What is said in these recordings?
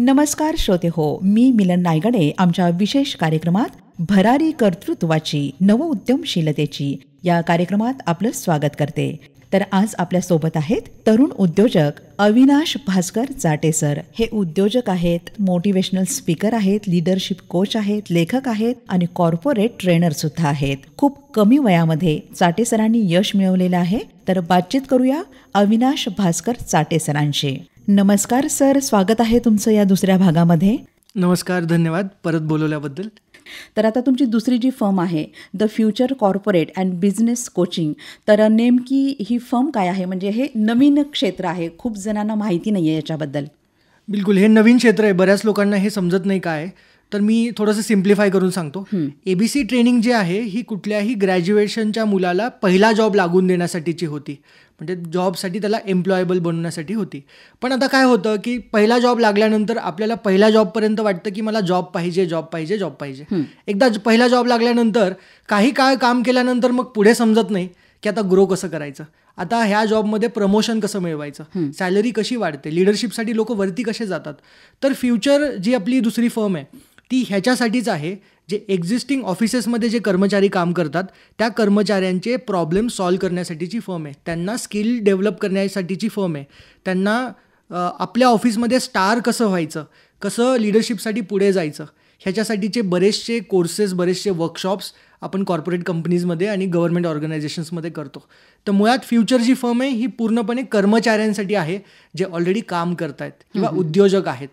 नमस्कार श्रोते हो, मी मिलन नायगडे आमच्या विशेष कार्यक्रमात भरारी कर्तृत्वाची नवउद्यमशीलतेची या कार्यक्रमात आपलं स्वागत करते. तर आज आपल्या सोबत आहेत तरुण उद्योजक अविनाश भास्कर जाटे सर. हे उद्योजक आहेत, मोटिवेशनल स्पीकर आहेत, लीडरशिप कोच आहेत, लेखक आहेत आणि कॉर्पोरेट ट्रेनर सुद्धा आहेत. खूप कमी वयामध्ये जाटे सरांनी यश मिळवलेलं आहे. तर बातचीत करूया अविनाश भास्कर जाटे सरांशी. नमस्कार सर, स्वागत आहे तुमचं या दुसऱ्या भागामध्ये. नमस्कार, धन्यवाद परत बोलवल्याबद्दल. तर आता तुमची दुसरी जी फर्म आहे the future corporate and business coaching, तर नेमकी ही फर्म काय आहे? म्हणजे हे नवीन क्षेत्र आहे, खूप जणांना माहिती नाही आहे याच्याबद्दल. बिलकुल, हे नवीन क्षेत्र आहे, बऱ्याच लोकांना हे समजत नाही काय आहे. तर मी थोडंसं सिम्प्लिफाय करून सांगतो. ABC ट्रेनिंग जी आहे ही कुठल्याही ग्रॅज्युएशनच्या मुलाला पहिला जॉब लागून देण्यासाठीची होती. म्हणजे जॉबसाठी त्याला एम्प्लॉयबल बनवण्यासाठी होती. पण आता काय होतं की पहिला जॉब लागल्यानंतर आपल्याला पहिल्या जॉबपर्यंत वाटतं की मला जॉब पाहिजे, जॉब पाहिजे, जॉब पाहिजे. एकदा पहिला जॉब लागल्यानंतर काही काळ काम केल्यानंतर मग पुढे समजत नाही की आता ग्रो कसं करायचं, आता ह्या जॉबमध्ये प्रमोशन कसं मिळवायचं, सॅलरी कशी वाढते, लिडरशिपसाठी लोक वरती कसे जातात. तर फ्युचर जी आपली दुसरी फर्म आहे ती ह्याच्यासाठीच आहे. जे एक्झिस्टिंग ऑफिसेसमध्ये जे कर्मचारी काम करतात त्या कर्मचाऱ्यांचे प्रॉब्लेम सॉल्व्ह करण्यासाठीची फर्म आहे. त्यांना स्किल डेव्हलप करण्यासाठीची फर्म आहे. त्यांना आपल्या ऑफिसमध्ये स्टार कसं व्हायचं, कसं लिडरशिपसाठी पुढे जायचं, ह्याच्यासाठीचे बरेचसे कोर्सेस, बरेचसे वर्कशॉप्स आपण कॉर्पोरेट कंपनीजमध्ये आणि गव्हर्नमेंट ऑर्गनायझेशन्समध्ये करतो. तर मुळात फ्युचर जी फर्म आहे ही पूर्णपणे कर्मचाऱ्यांसाठी आहे जे ऑलरेडी काम करत आहेत किंवा उद्योजक आहेत.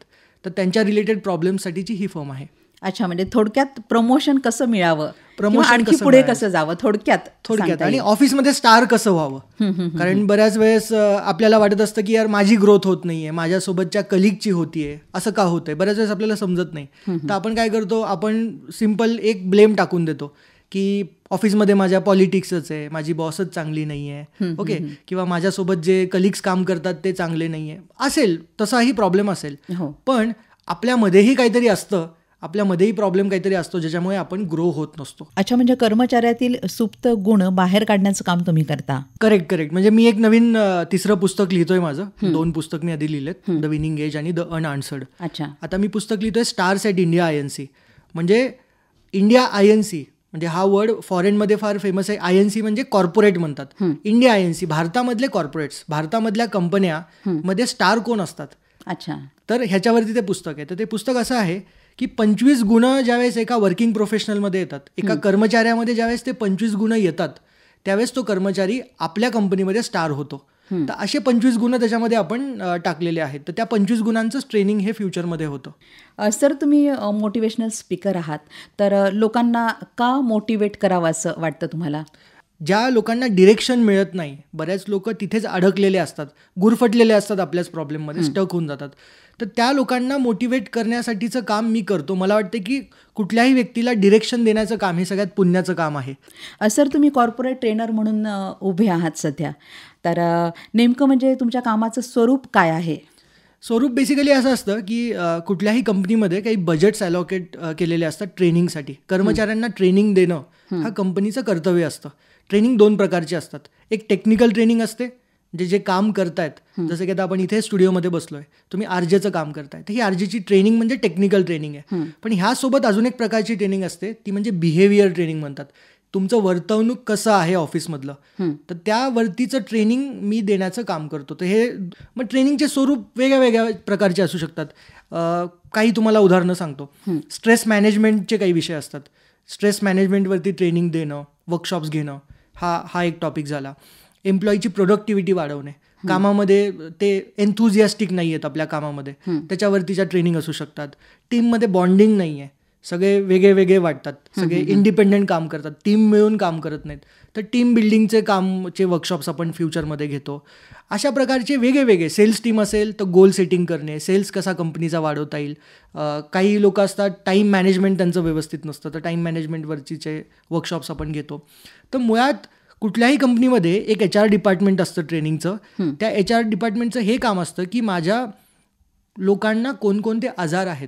तर त्यांच्या रिलेटेड प्रॉब्लेमसाठीची ही फर्म आहे. अच्छा, म्हणजे थोडक्यात प्रमोशन कसं मिळावं, प्रमोशन आणखी पुढे कसं जावं, थोडक्यात आणि ऑफिसमध्ये स्टार कसं व्हावं. कारण बऱ्याच वेळेस आपल्याला वाटत असतं की यार माझी ग्रोथ होत नाहीये, माझ्यासोबतच्या कलिगची होतीये, असं का होतंय, बऱ्याच वेळेस आपल्याला समजत नाही. तर आपण काय करतो, आपण सिम्पल एक ब्लेम टाकून देतो की ऑफिसमध्ये माझ्या पॉलिटिक्सच आहे, माझी बॉसच चांगली नाही आहे, ओके, किंवा माझ्यासोबत जे कलिग्स काम करतात ते चांगले नाही आहे. असेल तसाही प्रॉब्लेम असेल, पण आपल्यामध्येही काहीतरी असतं, आपल्यामध्येही प्रॉब्लेम काहीतरी असतो ज्याच्यामुळे आपण ग्रो होत नसतो. अच्छा, म्हणजे कर्मचाऱ्यातील सुप्त गुण बाहेर काढण्याचं काम तुम्ही करता. करेक्ट. म्हणजे मी एक नवीन तिसरं पुस्तक लिहितोय माझं. 2 पुस्तक मी आधी लिहिलेत, द विनिंग एज आणि द अनआन्सर्ड. अच्छा, आता मी पुस्तक लिहितोय स्टार्स ॲट इंडिया INC. म्हणजे इंडिया INC म्हणजे हा वर्ड फॉरेनमध्ये फार फेमस आहे. INC म्हणजे कॉर्पोरेट म्हणतात. इंडिया INC भारतामधले कॉर्पोरेट्स, भारतामधल्या कंपन्या मध्ये स्टार कोण असतात. अच्छा, तर ह्याच्यावरती ते पुस्तक आहे. तर ते पुस्तक असं आहे की 25 गुण ज्यावेळेस एका वर्किंग प्रोफेशनलमध्ये येतात, एका कर्मचाऱ्यामध्ये ज्यावेळेस ते 25 गुण येतात त्यावेळेस तो कर्मचारी आपल्या कंपनीमध्ये स्टार होतो. तर असे 25 गुण त्याच्यामध्ये आपण टाकलेले आहेत. तर त्या 25 गुणांचंच ट्रेनिंग हे फ्युचरमध्ये होतं. सर, तुम्ही मोटिवेशनल स्पीकर आहात, तर लोकांना का मोटिवेट करावं असं वाटतं तुम्हाला? ज्या लोकांना डिरेक्शन मिळत नाही, बऱ्याच लोक तिथेच अडकलेले असतात, गुरफटलेले असतात, आपल्याच प्रॉब्लेममध्ये स्टक होऊन जातात. तर त्या लोकांना मोटिवेट करण्यासाठीचं काम मी करतो. मला वाटतं की कुठल्याही व्यक्तीला डिरेक्शन देण्याचं काम हे सगळ्यात पुण्याचं काम आहे. सर, तुम्ही कॉर्पोरेट ट्रेनर म्हणून उभे आहात सध्या, तर नेमकं म्हणजे तुमच्या कामाचं स्वरूप काय आहे? स्वरूप बेसिकली असं असतं की कुठल्याही कंपनीमध्ये काही बजेट्स ॲलोकेट केलेले असतात ट्रेनिंगसाठी. कर्मचाऱ्यांना ट्रेनिंग देणं हा कंपनीचं कर्तव्य असतं. ट्रेनिंग 2 प्रकारची असतात. एक टेक्निकल ट्रेनिंग असते, जे काम करतायत, जसं की आता आपण इथे स्टुडिओमध्ये बसलोय, तुम्ही RJचं काम करताय, तर ही RJची ट्रेनिंग म्हणजे टेक्निकल ट्रेनिंग आहे. पण ह्यासोबत अजून एक प्रकारची ट्रेनिंग असते, ती म्हणजे बिहेवियर ट्रेनिंग म्हणतात. तुमचं वर्तवणूक कसं आहे ऑफिसमधलं, तर त्यावरतीचं ट्रेनिंग मी देण्याचं काम करतो. तर हे मग ट्रेनिंगचे स्वरूप वेगळ्या वेगळ्या प्रकारचे असू शकतात. काही तुम्हाला उदाहरणं सांगतो. स्ट्रेस मॅनेजमेंटचे काही विषय असतात. स्ट्रेस मॅनेजमेंटवरती ट्रेनिंग देणं, वर्कशॉप्स घेणं, हा एक टॉपिक झाला. एम्प्लॉईची प्रोडक्टिव्हिटी वाढवणे, कामामध्ये ते एन्थुझियास्टिक नाही आहेत आपल्या कामामध्ये, त्याच्यावरतीच्या ट्रेनिंग असू शकतात. टीममध्ये बॉन्डिंग नाही आहे, सगळे वेगळे वेगळे वाटतात, सगळे इंडिपेंडेंट काम करतात, टीम मिळून काम करत नाहीत. तर टीम बिल्डिंगचे कामचे वर्कशॉप्स आपण फ्युचरमध्ये घेतो. अशा प्रकारचे वेगळे वेगळे. सेल्स टीम असेल तर गोल सेटिंग करणे, सेल्स कसा कंपनीचा वाढवता येईल. काही लोक असतात टाईम मॅनेजमेंट त्यांचं व्यवस्थित नसतं, तर टाईम मॅनेजमेंटवरचे वर्कशॉप्स आपण घेतो. तर मुळात कुठल्याही कंपनीमध्ये एक HR डिपार्टमेंट असतं ट्रेनिंगचं. त्या HR डिपार्टमेंटचं हे काम असतं की माझ्या लोकांना कोणकोणते आजार आहेत.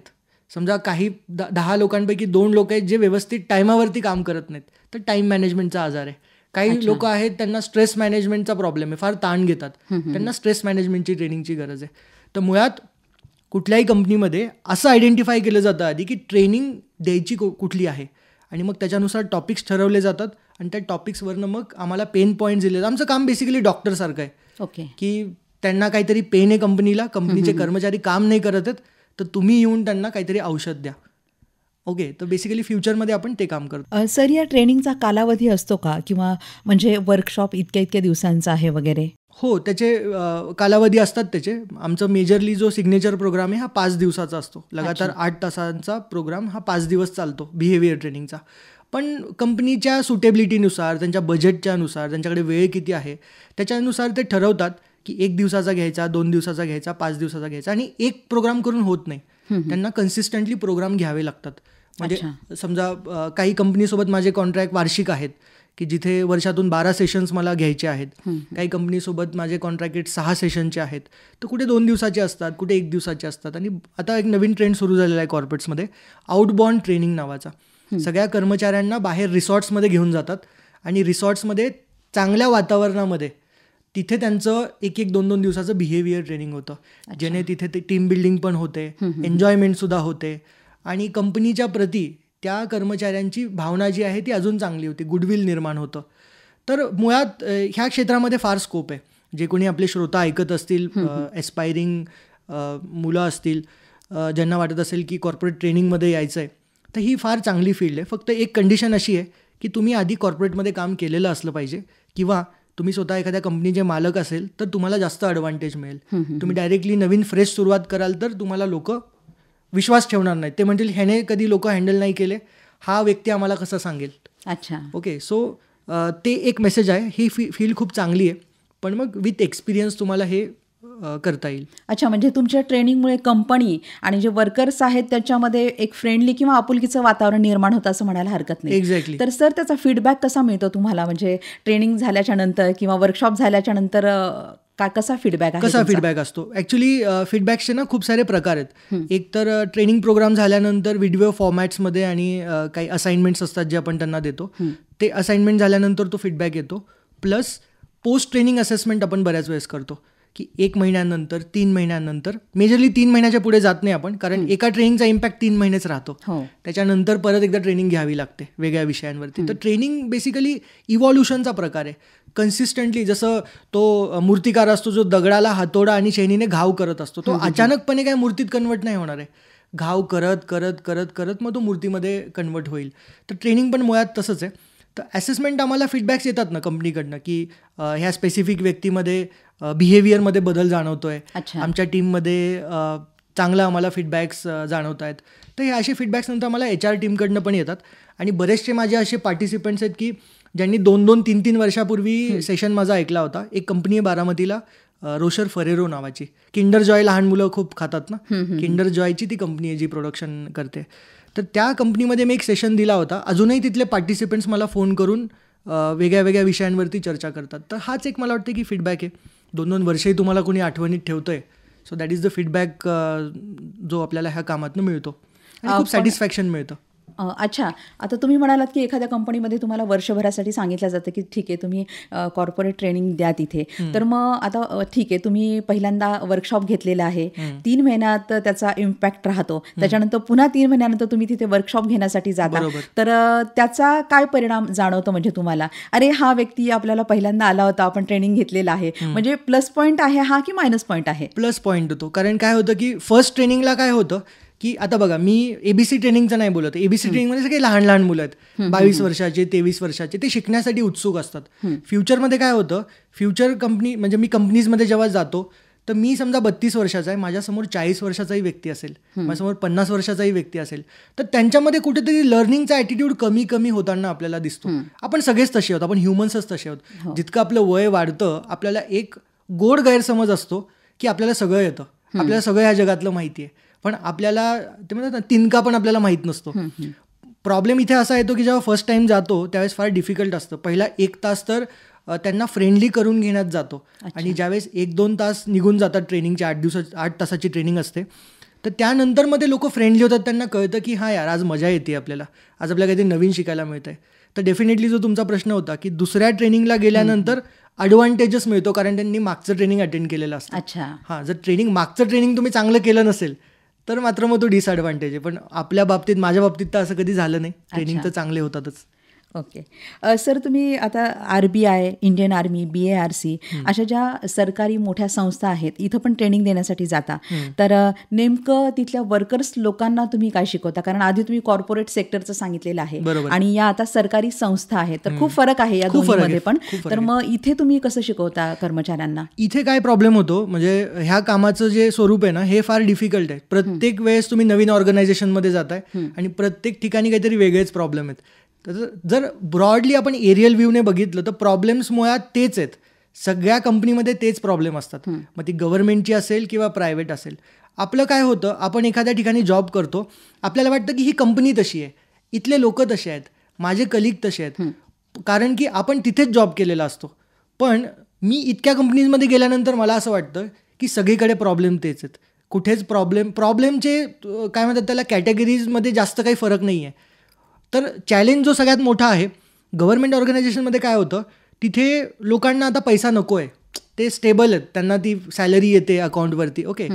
समजा काही 10 लोकांपैकी 2 लोक आहेत जे व्यवस्थित टायमावरती काम करत नाहीत, तर टाईम मॅनेजमेंटचा आजार आहे. काही लोक आहेत त्यांना स्ट्रेस मॅनेजमेंटचा प्रॉब्लेम आहे, फार ताण घेतात, त्यांना स्ट्रेस मॅनेजमेंटची ट्रेनिंगची गरज आहे. तर मुळात कुठल्याही कंपनीमध्ये असं आयडेंटिफाय केलं जातं आधी की ट्रेनिंग द्यायची कुठली आहे, आणि मग त्याच्यानुसार टॉपिक्स ठरवले जातात आणि त्या टॉपिक्सवरनं मग आम्हाला पेन पॉईंट दिले. आमचं काम बेसिकली डॉक्टरसारखं आहे. ओके. की त्यांना काहीतरी पेन आहे कंपनीला, कंपनीचे कर्मचारी काम नाही करत आहेत, तर तुम्ही येऊन त्यांना काहीतरी औषध द्या. ओके. तर बेसिकली फ्युचरमध्ये आपण ते काम करतो. सर, या ट्रेनिंगचा कालावधी असतो का, किंवा म्हणजे वर्कशॉप इतक्या दिवसांचा आहे वगैरे? हो, त्याचे कालावधी असतात त्याचे. आमचं मेजरली जो सिग्नेचर प्रोग्राम आहे हा 5 दिवसाचा असतो. लगातार 8 तासांचा प्रोग्राम हा 5 दिवस चालतो बिहेवियर ट्रेनिंगचा. पण कंपनीच्या सुटेबिलिटीनुसार, त्यांच्या बजेटच्यानुसार, त्यांच्याकडे वेळ किती आहे त्याच्यानुसार ते ठरवतात की 1 दिवसाचा घ्यायचा, 2 दिवसाचा घ्यायचा, 5 दिवसाचा घ्यायचा. आणि एक प्रोग्राम करून होत नाही, त्यांना कन्सिस्टंटली प्रोग्राम घ्यावे लागतात. म्हणजे समजा काही कंपनीसोबत माझे कॉन्ट्रॅक्ट वार्षिक आहेत की जिथे वर्षातून 12 सेशन्स मला घ्यायचे आहेत. काही कंपनीसोबत माझे कॉन्ट्रॅक्ट 6 सेशनचे आहेत, तर कुठे 2 दिवसाचे असतात, कुठे 1 दिवसाचे असतात. आणि आता एक नवीन ट्रेंड सुरू झालेला आहे कॉर्पोरेट्समध्ये, आउटबाउंड ट्रेनिंग नावाचा. सगळ्या कर्मचाऱ्यांना बाहेर रिसॉर्ट्समध्ये घेऊन जातात आणि रिसॉर्ट्समध्ये चांगल्या वातावरणामध्ये तिथे त्यांचं 1-2 दिवसाचं बिहेवियर ट्रेनिंग होतं, ज्याने तिथे ते टीम बिल्डिंग पण होते, एन्जॉयमेंटसुद्धा होते आणि कंपनीच्या प्रती त्या कर्मचाऱ्यांची भावना जी आहे ती अजून चांगली होती, गुडविल निर्माण होतं. तर मुळात ह्या क्षेत्रामध्ये फार स्कोप आहे. जे कोणी आपले श्रोता ऐकत असतील, एस्पायरिंग मुलं असतील, ज्यांना वाटत असेल की कॉर्पोरेट ट्रेनिंगमध्ये यायचं आहे, तर ही फार चांगली फील्ड आहे. फक्त एक कंडिशन अशी आहे की तुम्ही आधी कॉर्पोरेटमध्ये काम केलेलं असलं पाहिजे, किंवा तुम्ही स्वतः एखाद्या कंपनीचे मालक असेल तर तुम्हाला जास्त ॲडव्हान्टेज मिळेल. तुम्ही डायरेक्टली नवीन फ्रेश सुरुवात कराल तर तुम्हाला लोक विश्वास ठेवणार नाहीत. ते म्हणतील ह्याने कधी लोक हँडल नाही केले, हा व्यक्ती आम्हाला कसं सांगेल. अच्छा. ओके. सो ते एक मेसेज आहे. ही फील्ड खूप चांगली आहे, पण मग विथ एक्सपिरियन्स तुम्हाला हे करता येईल. अच्छा, म्हणजे तुमच्या ट्रेनिंगमुळे कंपनी आणि जे वर्कर्स आहेत त्याच्यामध्ये एक फ्रेंडली किंवा आपुलकीचं वातावरण निर्माण होतं असं म्हणायला हरकत नाही. एक्झॅक्टली. तर सर, त्याचा फीडबॅक कसा मिळतो तुम्हाला, म्हणजे ट्रेनिंग झाल्याच्या नंतर किंवा वर्कशॉप झाल्याच्या नंतर कसा फीडबॅक असतो? ॲक्च्युली फीडबॅकचे ना खूप सारे प्रकार आहेत. एक तर ट्रेनिंग प्रोग्राम झाल्यानंतर व्हिडिओ फॉर्मॅट्समध्ये आणि काही असाइनमेंट्स असतात जे आपण त्यांना देतो, ते असाइनमेंट झाल्यानंतर तो फीडबॅक येतो. प्लस पोस्ट ट्रेनिंग असेसमेंट आपण बऱ्याच वेळेस करतो की 1 महिन्यानंतर, 3 महिन्यानंतर, मेजरली 3 महिन्याच्या पुढे जात नाही आपण, कारण एका ट्रेनिंगचा इम्पॅक्ट 3 महिनेच राहतो. त्याच्यानंतर परत एकदा ट्रेनिंग घ्यावी लागते वेगळ्या विषयांवरती. तर ट्रेनिंग बेसिकली इव्हॉल्युशनचा प्रकार आहे. कन्सिस्टंटली, जसं तो मूर्तिकार असतो जो दगडाला हातोडा आणि शेणीने घाव करत असतो, तो अचानकपणे काय मूर्तीत कन्वर्ट नाही होणार आहे. घाव करत करत करत करत मग तो मूर्तीमध्ये कन्वर्ट होईल. तर ट्रेनिंग पण मुळात तसंच आहे. तर असेसमेंट आम्हाला फीडबॅक्स येतात ना कंपनीकडनं की ह्या स्पेसिफिक व्यक्तीमध्ये बिहेवियरमध्ये बदल जाणवतोय, आमच्या टीममध्ये चांगला आम्हाला फीडबॅक्स जाणवत आहेत. तर हे असे फीडबॅक्स नंतर आम्हाला HR टीमकडनं पण येतात. आणि बरेचसे माझे असे पार्टिसिपंट्स आहेत की ज्यांनी 2-2, 3-3 वर्षापूर्वी सेशन माझा ऐकला होता. एक कंपनी आहे बारामतीला, रोशर फरेरो नावाची. किंडर जॉय लहान मुलं खूप खातात ना, किंडर जॉयची ती कंपनी आहे जी प्रोडक्शन करते. तर त्या कंपनीमध्ये मी एक सेशन दिला होता. अजूनही तिथले पार्टिसिपंट्स मला फोन करून वेगळ्या वेगळ्या विषयांवरती चर्चा करतात. तर हाच एक मला वाटतं की फीडबॅक आहे. 2-2 वर्षही तुम्हाला कोणी आठवणीत ठेवतंय. So that is the feedback जो आपल्याला ह्या कामातनं मिळतो आणि खूप सॅटिस्फॅक्शन मिळतं. अच्छा, आता तुम्ही म्हणालात की एखाद्या कंपनीमध्ये तुम्हाला वर्षभरासाठी सांगितलं जातं की ठीक आहे तुम्ही कॉर्पोरेट ट्रेनिंग द्या तिथे. तर मग आता ठीक आहे, तुम्ही पहिल्यांदा वर्कशॉप घेतलेला आहे, 3 महिन्यात त्याचा इम्पॅक्ट राहतो, त्याच्यानंतर पुन्हा 3 महिन्यानंतर तुम्ही तिथे वर्कशॉप घेण्यासाठी जाता. तर त्याचा काय परिणाम जाणवतो म्हणजे तुम्हाला? अरे, हा व्यक्ती आपल्याला पहिल्यांदा आला होता, आपण ट्रेनिंग घेतलेलं आहे, म्हणजे प्लस पॉईंट आहे हा की मायनस पॉईंट आहे? प्लस पॉईंट होतो. कारण काय होतं की फर्स्ट ट्रेनिंगला काय होतं की आता बघा, मी ABC ट्रेनिंगचं नाही बोलत. ABC ट्रेनिंगमध्ये सगळे लहान लहान मुलं आहेत, 22 वर्षाचे, 23 वर्षाचे, ते शिकण्यासाठी उत्सुक असतात. फ्युचरमध्ये काय होतं, फ्युचर कंपनी म्हणजे मी कंपनीजमध्ये जेव्हा जातो तर मी समजा 32 वर्षाचा आहे, माझ्यासमोर 40 वर्षाचाही व्यक्ती असेल, माझ्यासमोर 50 वर्षाचाही व्यक्ती असेल, तर त्यांच्यामध्ये कुठेतरी लर्निंगचा ॲटिट्यूड कमी कमी होताना आपल्याला दिसतो. आपण सगळेच तसे आहोत, आपण ह्युमन्सच तसे आहोत. जितकं आपलं वय वाढतं आपल्याला एक गोड गैरसमज असतो की आपल्याला सगळं येतं, आपल्याला सगळं ह्या जगातलं माहिती आहे, पण आपल्याला ते म्हणतात ना तिनका पण आपल्याला माहीत नसतो. प्रॉब्लेम इथे असा येतो की जेव्हा फर्स्ट टाइम जातो त्यावेळेस फार डिफिकल्ट असतं. पहिला 1 तास तर त्यांना फ्रेंडली करून घेण्यात जातो, आणि ज्यावेळेस 1-2 तास निघून जातात ट्रेनिंगची, 8 तासाची ट्रेनिंग असते, तर त्यानंतर मध्ये लोक फ्रेंडली होतात. त्यांना कळतं की हा यार, आज मजा येते आपल्याला, आज आपल्याला काहीतरी नवीन शिकायला मिळतं आहे. तर डेफिनेटली जो तुमचा प्रश्न होता की दुसऱ्या ट्रेनिंगला गेल्यानंतर ॲडव्हान्टेजच मिळतो, कारण त्यांनी मागचं ट्रेनिंग अटेंड केलेलं असतं. अच्छा. हां, जर मागचं ट्रेनिंग तुम्ही चांगलं केलं नसेल तर मात्र मग तो डिसॲडव्हान्टेज आहे. पण आपल्या बाबतीत, माझ्या बाबतीत तर असं कधी झालं नाही. ट्रेनिंग तर चांगले होतातच. ओके. सर, तुम्ही आता RBI, इंडियन आर्मी, BARC अशा ज्या सरकारी मोठ्या संस्था आहेत, इथं पण ट्रेनिंग देण्यासाठी जाता. तर नेमकं तिथल्या वर्कर्स लोकांना तुम्ही काय शिकवता? कारण आधी तुम्ही कॉर्पोरेट सेक्टरचं सांगितलेलं आहे आणि या आता सरकारी संस्था आहेत, तर खूप फरक आहे या दोन्हीमध्ये पण. तर मग इथे तुम्ही कसं शिकवता कर्मचाऱ्यांना? इथे काय प्रॉब्लेम होतो, म्हणजे ह्या कामाचं जे स्वरूप आहे ना, हे फार डिफिकल्ट आहे. प्रत्येक वेळेस तुम्ही नवीन ऑर्गनायझेशनमध्ये जाताय आणि प्रत्येक ठिकाणी काहीतरी वेगळेच प्रॉब्लेम आहेत. तर जर ब्रॉडली आपण एरियल व्ह्यूने बघितलं तर प्रॉब्लेम्स मुळात तेच आहेत. सगळ्या कंपनीमध्ये तेच प्रॉब्लेम असतात, मग ती गव्हर्नमेंटची असेल किंवा प्रायव्हेट असेल. आपलं काय होतं, आपण एखाद्या ठिकाणी जॉब करतो, आपल्याला वाटतं की ही कंपनी तशी आहे, इथले लोक तसे आहेत, माझे कलिग तसे आहेत, कारण की आपण तिथेच जॉब केलेला असतो. पण मी इतक्या कंपनीजमध्ये गेल्यानंतर मला असं वाटतं की सगळीकडे प्रॉब्लेम तेच आहेत. कुठेच प्रॉब्लेमचे काय म्हणतात त्याला, कॅटेगरीजमध्ये जास्त काही फरक नाही आहे. तर चॅलेंज जो सगळ्यात मोठा आहे, गव्हर्नमेंट ऑर्गनायझेशनमध्ये काय होतं, तिथे लोकांना आता पैसा नको आहे, ते स्टेबल आहेत, त्यांना ती सॅलरी येते अकाउंटवरती. ओके.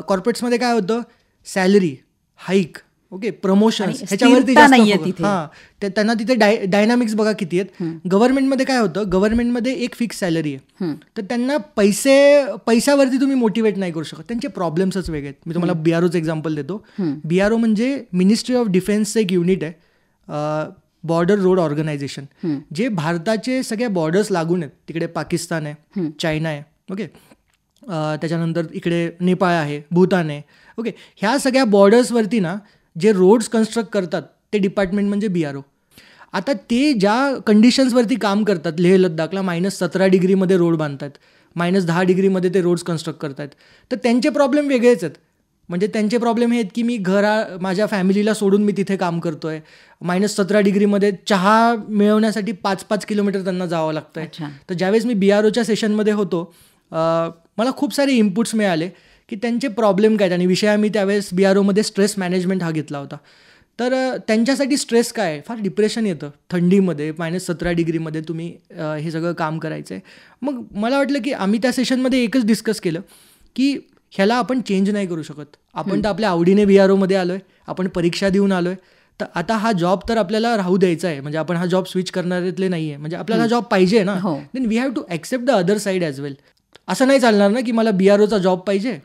कॉर्पोरेट्समध्ये काय होतं, सॅलरी हाईक, ओके, प्रमोशन्स, ह्याच्यावरती जास्त. हां, त्यांना तिथे डायनामिक्स बघा किती आहेत. गव्हर्नमेंटमध्ये काय होतं, गव्हर्नमेंटमध्ये एक फिक्स सॅलरी आहे, तर त्यांना पैशावरती तुम्ही मोटिवेट नाही करू शकत, त्यांचे प्रॉब्लेम्सच वेगळे आहेत. मी तुम्हाला BROचं एक्झाम्पल देतो. BRO म्हणजे मिनिस्ट्री ऑफ डिफेन्सचं एक युनिट आहे, बॉर्डर रोड ऑर्गनायझेशन, जे भारताचे सगळ्या बॉर्डर्स लागून आहेत. तिकडे पाकिस्तान आहे, चायना आहे, ओके, त्याच्यानंतर इकडे नेपाळ आहे, भूतान आहे, ओके. ह्या सगळ्या बॉर्डर्सवरती ना जे रोड्स कन्स्ट्रक्ट करतात ते डिपार्टमेंट म्हणजे BRO. आता ते ज्या कंडिशन्सवरती काम करतात, लेह लद्दाखला -17 डिग्रीमध्ये रोड बांधतात, -10 डिग्रीमध्ये ते रोड्स कन्स्ट्रक्ट करतात, तर त्यांचे प्रॉब्लेम वेगळेच आहेत. म्हणजे त्यांचे प्रॉब्लेम हे आहेत की मी माझ्या फॅमिलीला सोडून मी तिथे काम करतो आहे, -17 डिग्रीमध्ये चहा मिळवण्यासाठी 5-5 किलोमीटर त्यांना जावं लागतं आहे. तर ज्यावेळेस मी BROच्या सेशनमध्ये होतो, मला खूप सारे इनपुट्स मिळाले की त्यांचे प्रॉब्लेम काय आहेत. आणि विषय आम्ही त्यावेळेस BROमध्ये स्ट्रेस मॅनेजमेंट हा घेतला होता. तर त्यांच्यासाठी स्ट्रेस काय आहे, फार डिप्रेशन येतं थंडीमध्ये, -17 डिग्रीमध्ये तुम्ही हे सगळं काम करायचं आहे. मग मला वाटलं की आम्ही त्या सेशनमध्ये एकच डिस्कस केलं की ह्याला आपण चेंज नाही करू शकत. आपण तर आपल्या आवडीने BROमध्ये आलो आहे, आपण परीक्षा देऊन आलो आहे, तर आता हा जॉब तर आपल्याला राहू द्यायचा आहे, म्हणजे आपण हा जॉब स्विच करणाऱ्यातले नाही आहे, म्हणजे आपल्याला हा जॉब पाहिजे ना, then we have to accept the other side as well. असं नाही चालणार ना की मला BROचा जॉब पाहिजे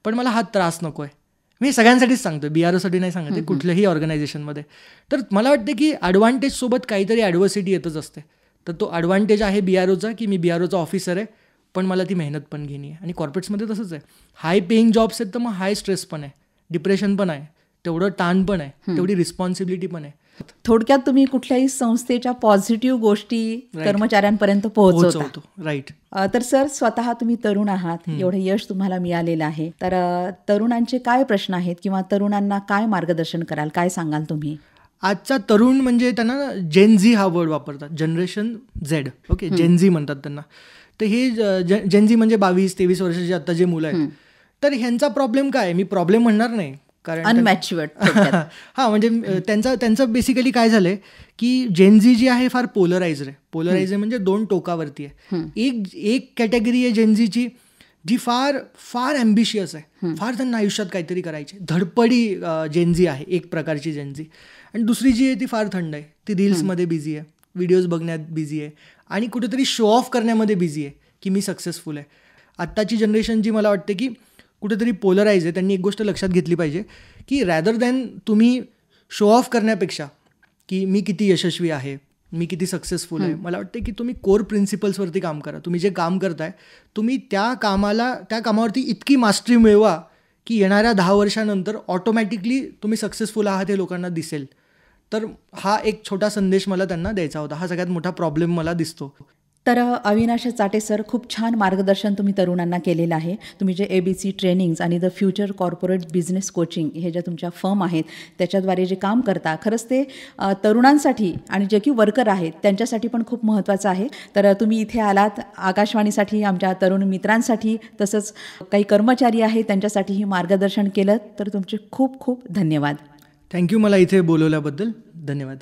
पण मला हा त्रास नको आहे. मी सगळ्यांसाठीच सांगतो, BROसाठी नाही सांगते, कुठल्याही ऑर्गनायझेशनमध्ये. तर मला वाटतं की ॲडव्हान्टेजसोबत काहीतरी ॲडव्हर्सिटी येतच असते. तर तो ॲडव्हान्टेज आहे BROचा की मी BROचा ऑफिसर आहे, पण मला ती मेहनत पण घेणी आहे. आणि कॉर्पोरेट्समध्ये तसंच आहे, हाय पेईंग जॉब्स आहेत तर मग हाय स्ट्रेस पण आहे, डिप्रेशन पण आहे, तेवढं ताण पण आहे, तेवढी रिस्पॉन्सिबिलिटी पण आहे. थोडक्यात तुम्ही कुठल्याही संस्थेच्या पॉझिटिव्ह गोष्टी कर्मचाऱ्यांपर्यंत पोहोचवतो. राईट. तर सर, स्वतः तुम्ही तरुण आहात, एवढं यश तुम्हाला मिळालेलं आहे, तर तरुणांचे काय प्रश्न आहेत किंवा तरुणांना काय मार्गदर्शन कराल, काय सांगाल तुम्ही? आजचा तरुण म्हणजे त्यांना जेन झी हा वर्ड वापरतात, जनरेशन झेड, ओके, जेन झी म्हणतात त्यांना. तर हे जेन झी म्हणजे 22-23 वर्षाची आता जे मुलं आहेत, तर ह्यांचा प्रॉब्लेम काय आहे, मी प्रॉब्लेम म्हणणार नाही, कारण अनमॅच्युअर्ड. हां, म्हणजे त्यांचं बेसिकली काय झालं आहे की जेन झी जी आहे फार पोलराइज्ड आहे म्हणजे दोन टोकावरती आहे. एक कॅटेगरी आहे जेन झीची जी फार फार ॲम्बिशियस आहे, फार त्यांना आयुष्यात काहीतरी करायचे, धडपडी जेन झी आहे एक प्रकारची जेन झी. आणि दुसरी जी आहे ती फार थंड आहे, ती रील्समध्ये बिझी आहे, व्हिडिओज बघण्यात बिझी आहे आणि कुठेतरी शो ऑफ करण्यामध्ये बिझी आहे की मी सक्सेसफुल आहे. आत्ताची जनरेशन जी मला वाटते की कुठेतरी पोलराइज आहे. त्यांनी एक गोष्ट लक्षात घेतली पाहिजे की रॅदर दॅन तुम्ही शो ऑफ करण्यापेक्षा की मी किती यशस्वी आहे, मी किती सक्सेसफुल आहे, मला वाटतं की तुम्ही कोर प्रिन्सिपल्सवरती काम करा. तुम्ही जे काम करताय तुम्ही त्या कामावरती इतकी मास्टरी मिळवा की येणाऱ्या 10 वर्षानंतर ऑटोमॅटिकली तुम्ही सक्सेसफुल आहात हे लोकांना दिसेल. तर हा एक छोटा संदेश मला त्यांना द्यायचा होता. हा सगळ्यात मोठा प्रॉब्लेम मला दिसतो. तर अविनाश चाटे सर, खूप छान मार्गदर्शन तुम्ही तरुणांना केलेलं आहे. तुम्ही जे ABC ट्रेनिंग्स आणि the future corporate business coaching हे ज्या तुमच्या फर्म आहेत त्याच्याद्वारे जे काम करता, खरंच ते तरुणांसाठी आणि जे की वर्कर आहेत त्यांच्यासाठी पण खूप महत्त्वाचं आहे. तर तुम्ही इथे आलात आकाशवाणीसाठी, आमच्या तरुण मित्रांसाठी, तसंच काही कर्मचारी आहेत त्यांच्यासाठीही मार्गदर्शन केलं, तर तुमचे खूप खूप धन्यवाद. थँक्यू मला इथे बोलवल्याबद्दल. धन्यवाद.